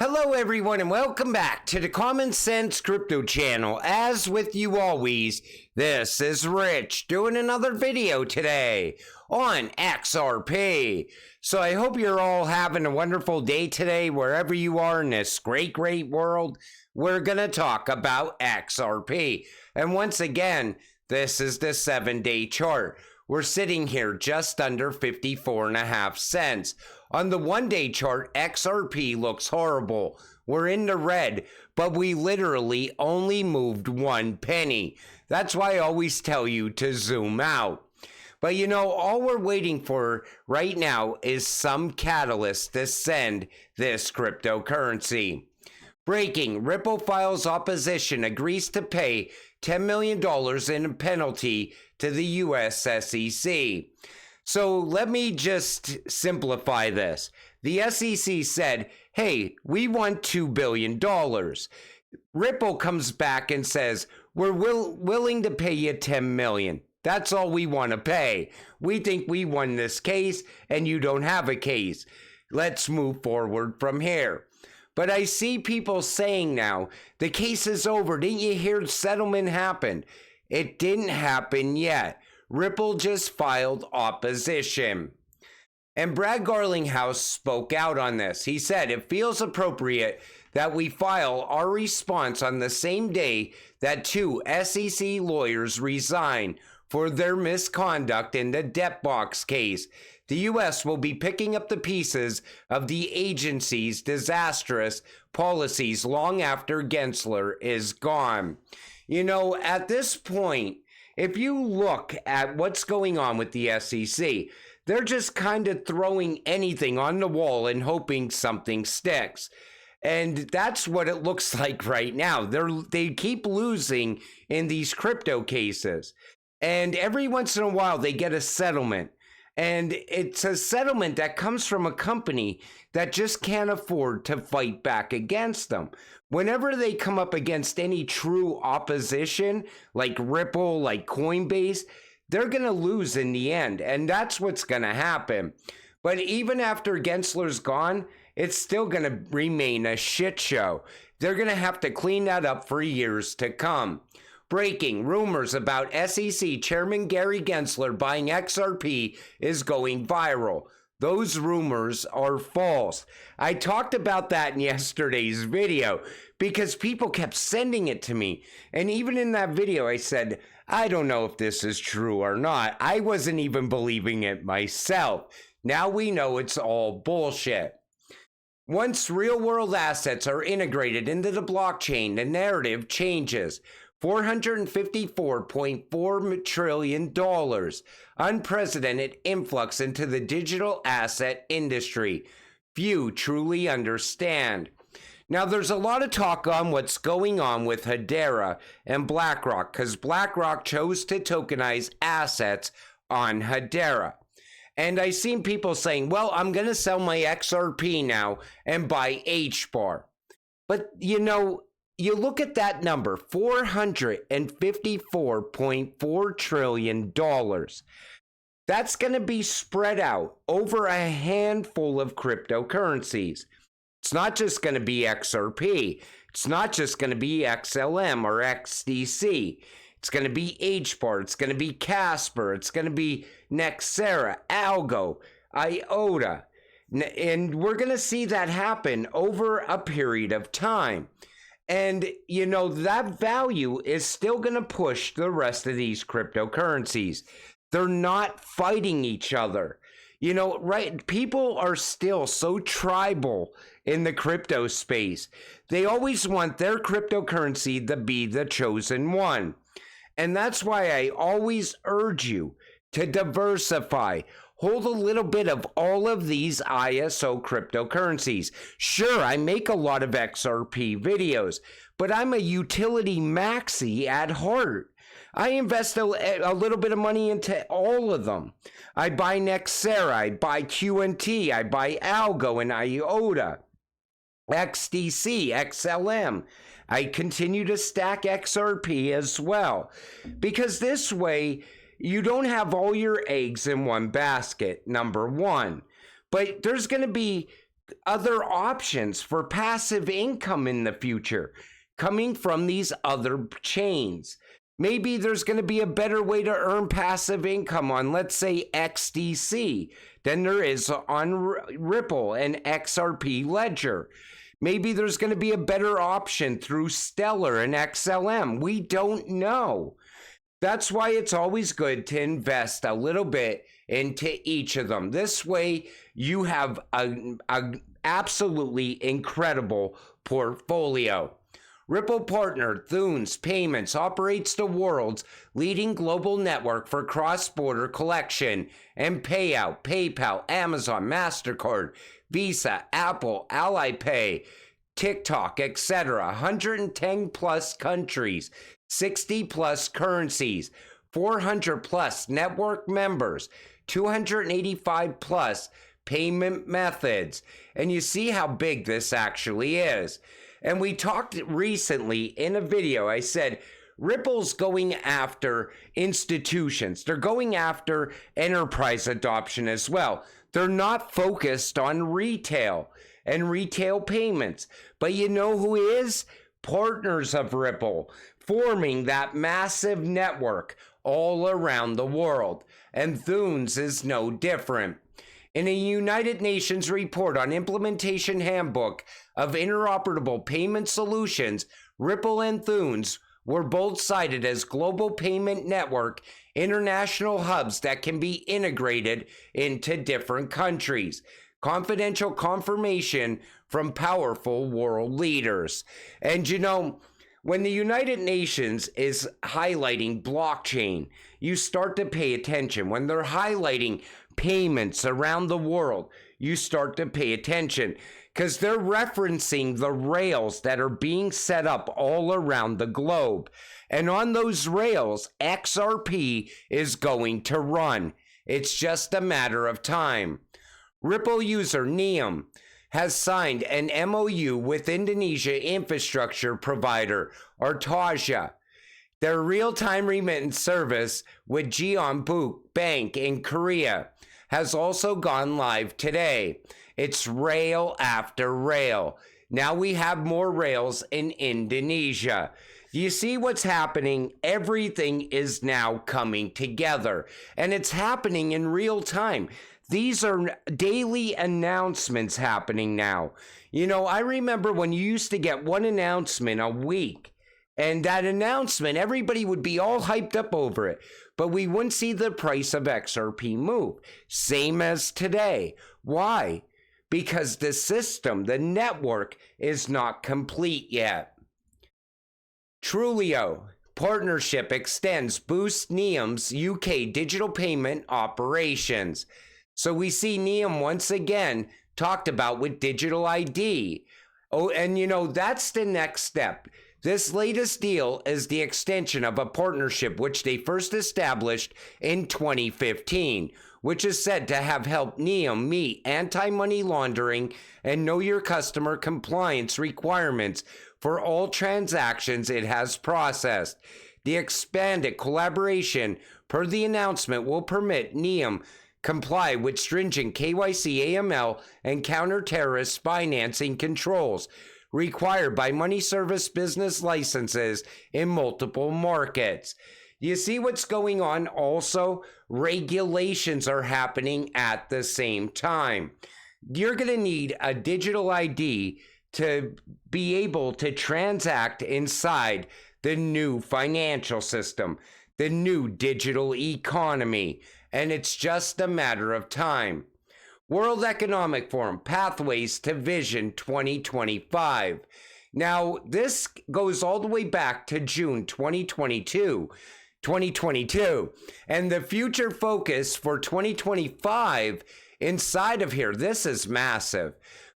Hello everyone and welcome back to the Common Sense Crypto channel. As with you always, this is Rich doing another video today on XRP. So I hope you're all having a wonderful day today wherever you are in this great world. We're going to talk about XRP. And once again, this is the 7-day chart. We're sitting here just under 54.5 cents. On the 1-day chart, XRP looks horrible. We're in the red, but we literally only moved 1 penny. That's why I always tell you to zoom out. But you know, all we're waiting for right now is some catalyst to send this cryptocurrency. Breaking, Ripple files opposition, agrees to pay $10 million in a penalty to the US SEC. So let me just simplify this. The SEC said, hey, we want $2 billion. Ripple comes back and says, we're willing to pay you $10 million. That's all we want to pay. We think we won this case and you don't have a case. Let's move forward from here. But I see people saying now, the case is over. Didn't you hear settlement happened? It didn't happen yet. Ripple just filed opposition. And Brad Garlinghouse spoke out on this. He said, it feels appropriate that we file our response on the same day that 2 SEC lawyers resign for their misconduct in the debt box case. The U.S. will be picking up the pieces of the agency's disastrous policies long after Gensler is gone. You know, at this point, if you look at what's going on with the SEC, they're just kind of throwing anything on the wall and hoping something sticks. And that's what it looks like right now. They keep losing in these crypto cases. And every once in a while, they get a settlement. And it's a settlement that comes from a company that just can't afford to fight back against them. Whenever they come up against any true opposition, like Ripple, like Coinbase, they're going to lose in the end. And that's what's going to happen. But even after Gensler's gone, it's still going to remain a shit show. They're going to have to clean that up for years to come. Breaking, rumors about SEC Chairman Gary Gensler buying XRP is going viral. Those rumors are false. I talked about that in yesterday's video because people kept sending it to me. And even in that video, I said, I don't know if this is true or not. I wasn't even believing it myself. Now we know it's all bullshit. Once real-world assets are integrated into the blockchain, the narrative changes. $454.4 trillion, unprecedented influx into the digital asset industry. Few truly understand. Now, there's a lot of talk on what's going on with Hedera and BlackRock, because BlackRock chose to tokenize assets on Hedera. And I've seen people saying, well, I'm going to sell my XRP now and buy HBAR. But, you know, you look at that number, $454.4 trillion. That's going to be spread out over a handful of cryptocurrencies. It's not just going to be XRP. It's not just going to be XLM or XDC. It's going to be HBAR. It's going to be Casper. It's going to be Nexera, Algo, IOTA. And we're going to see that happen over a period of time. And, you know, that value is still going to push the rest of these cryptocurrencies. They're not fighting each other. You know, right? People are still so tribal in the crypto space. They always want their cryptocurrency to be the chosen one. And that's why I always urge you to diversify. Hold a little bit of all of these ISO cryptocurrencies. Sure, I make a lot of XRP videos, but I'm a utility maxi at heart. I invest a little bit of money into all of them. I buy Nexera, I buy QNT, I buy Algo and IOTA, XDC, XLM. I continue to stack XRP as well, because this way, you don't have all your eggs in one basket, number one. But there's going to be other options for passive income in the future coming from these other chains. Maybe there's going to be a better way to earn passive income on, let's say, XDC than there is on Ripple and XRP Ledger. Maybe there's going to be a better option through Stellar and XLM. We don't know. That's why it's always good to invest a little bit into each of them. This way, you have an absolutely incredible portfolio. Ripple partner Thunes Payments operates the world's leading global network for cross-border collection and payout. PayPal, Amazon, MasterCard, Visa, Apple, Ally Pay, TikTok, etc. 110 plus countries, 60 plus currencies, 400 plus network members, 285 plus payment methods. And you see how big this actually is. And we talked recently in a video, I said, Ripple's going after institutions. They're going after enterprise adoption as well. They're not focused on retail and retail payments. But you know who is? Partners of Ripple, forming that massive network all around the world. And Thunes is no different. In a United Nations report on Implementation Handbook of Interoperable Payment Solutions, Ripple and Thunes were both cited as global payment network international hubs that can be integrated into different countries. Confidential confirmation from powerful world leaders. And you know, when the United Nations is highlighting blockchain, you start to pay attention. When they're highlighting payments around the world, you start to pay attention because they're referencing the rails that are being set up all around the globe. And on those rails, XRP is going to run. It's just a matter of time. Ripple user Neom has signed an MOU with Indonesia infrastructure provider Artasia. Their real-time remittance service with Jeonbuk Bank in Korea has also gone live today. It's rail after rail. Now we have more rails in Indonesia. Do you see what's happening? Everything is now coming together, and it's happening in real time. These are daily announcements happening now. You know, I remember when you used to get one announcement a week, and that announcement, everybody would be all hyped up over it, but we wouldn't see the price of XRP move. Same as today. Why? Because the system, the network, is not complete yet. Trulio partnership extends boost Neom's UK digital payment operations. So we see Neom once again talked about with digital ID. Oh, and you know, that's the next step. This latest deal is the extension of a partnership which they first established in 2015, which is said to have helped Neom meet anti-money laundering and know your customer compliance requirements for all transactions it has processed. The expanded collaboration per the announcement will permit Neom comply with stringent KYC, AML, and counter-terrorist financing controls required by money service business licenses in multiple markets. You see what's going on? Also, regulations are happening at the same time. You're going to need a digital ID to be able to transact inside the new financial system, the new digital economy, and it's just a matter of time. World Economic Forum, Pathways to Vision 2025. Now, this goes all the way back to June 2022, and the future focus for 2025 inside of here, this is massive.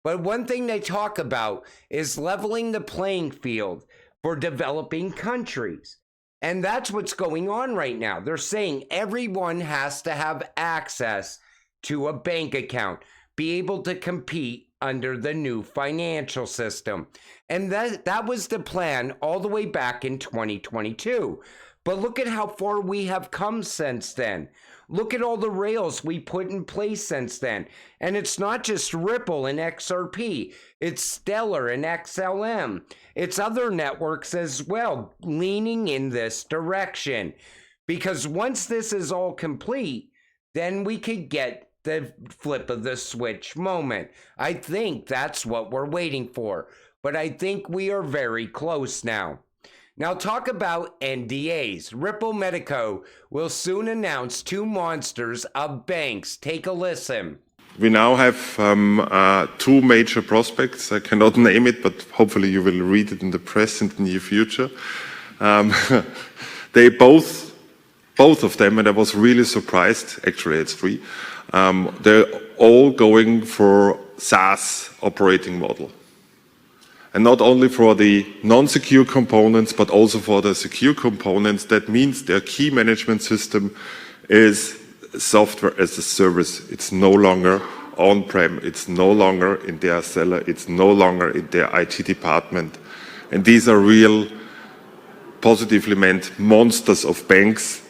But one thing they talk about is leveling the playing field for developing countries. And that's what's going on right now. They're saying everyone has to have access to a bank account, be able to compete under the new financial system. And that was the plan all the way back in 2022. But look at how far we have come since then. Look at all the rails we put in place since then. And it's not just Ripple and XRP, it's Stellar and XLM. It's other networks as well leaning in this direction. Because once this is all complete, then we could get the flip of the switch moment. I think that's what we're waiting for. But I think we are very close now. Now talk about NDAs. Ripple Medico will soon announce two monsters of banks. Take a listen. We now have two major prospects. I cannot name it, but hopefully you will read it in the press in the near future. They both of them, and I was really surprised, actually it's three, they're all going for SaaS operating model. And not only for the non-secure components, but also for the secure components. That means their key management system is software as a service. It's no longer on-prem. It's no longer in their cellar. It's no longer in their IT department. And these are real, positively meant monsters of banks.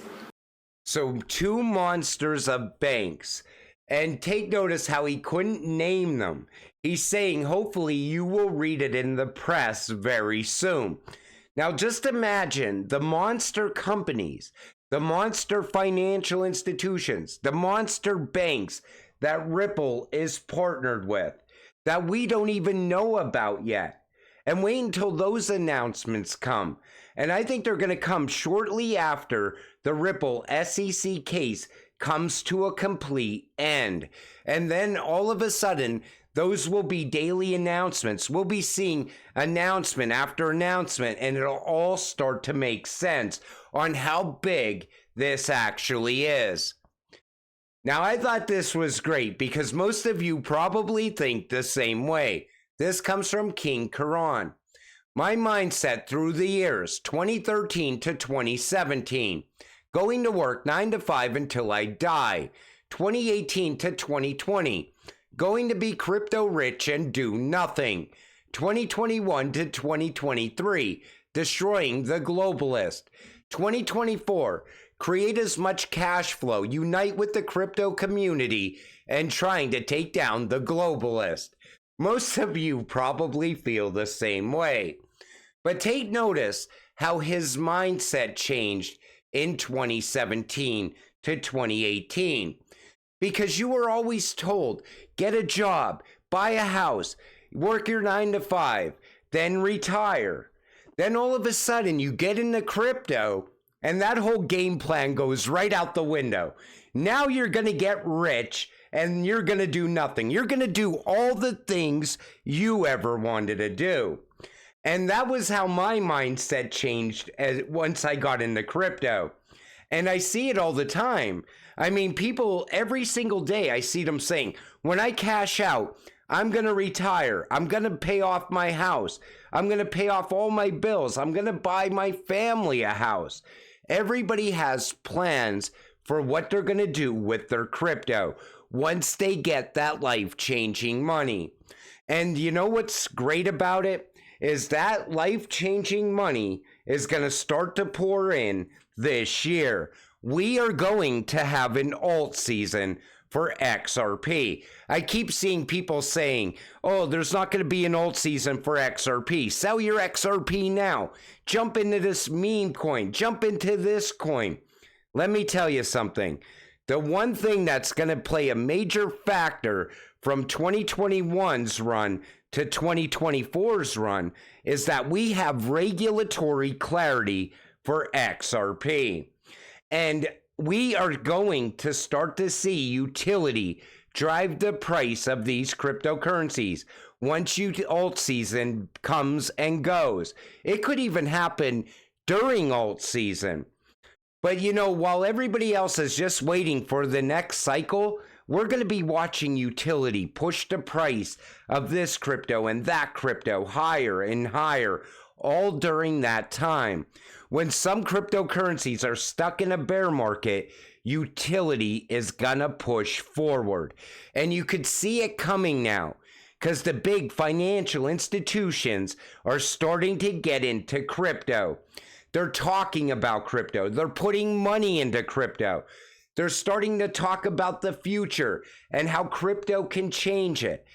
So two monsters of banks. And take notice how he couldn't name them. He's saying hopefully you will read it in the press very soon. Now just imagine the monster companies, the monster financial institutions, the monster banks that Ripple is partnered with, that we don't even know about yet. And wait until those announcements come. And I think they're going to come shortly after the Ripple SEC case comes to a complete end. And then all of a sudden, those will be daily announcements. We'll be seeing announcement after announcement, and it'll all start to make sense on how big this actually is. Now, I thought this was great because most of you probably think the same way. This comes from King Karan. My mindset through the years, 2013 to 2017. Going to work 9 to 5 until I die. 2018 to 2020. Going to be crypto rich and do nothing. 2021 to 2023. Destroying the globalist. 2024. Create as much cash flow. Unite with the crypto community and trying to take down the globalist. Most of you probably feel the same way. But take notice how his mindset changed in 2017 to 2018. Because you were always told, get a job, buy a house, work your 9 to 5, then retire. Then all of a sudden you get into crypto and that whole game plan goes right out the window. Now you're going to get rich and you're going to do nothing. You're going to do all the things you ever wanted to do. And that was how my mindset changed once I got into crypto. And I see it all the time. I mean, people, every single day I see them saying, when I cash out, I'm going to retire. I'm going to pay off my house. I'm going to pay off all my bills. I'm going to buy my family a house. Everybody has plans for what they're going to do with their crypto once they get that life-changing money. And you know what's great about it? Is that life-changing money is going to start to pour in this year. We are going to have an alt season for XRP. I keep seeing people saying, oh, there's not going to be an alt season for XRP. Sell your XRP now. Jump into this meme coin. Jump into this coin. Let me tell you something. The one thing that's going to play a major factor from 2021's run to 2024's run is that we have regulatory clarity for XRP. And we are going to start to see utility drive the price of these cryptocurrencies once alt season comes and goes. It could even happen during alt season. But you know, while everybody else is just waiting for the next cycle, we're going to be watching utility push the price of this crypto and that crypto higher and higher, all during that time. When some cryptocurrencies are stuck in a bear market, utility is gonna push forward. And you could see it coming now, because the big financial institutions are starting to get into crypto. They're talking about crypto. They're putting money into crypto. They're starting to talk about the future and how crypto can change it.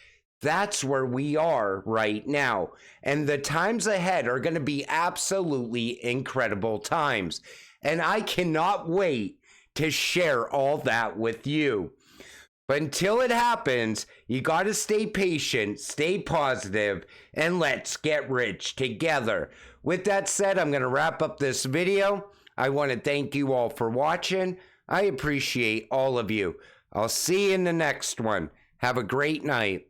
That's where we are right now. And the times ahead are going to be absolutely incredible times. And I cannot wait to share all that with you. But until it happens, you got to stay patient, stay positive, and let's get rich together. With that said, I'm going to wrap up this video. I want to thank you all for watching. I appreciate all of you. I'll see you in the next one. Have a great night.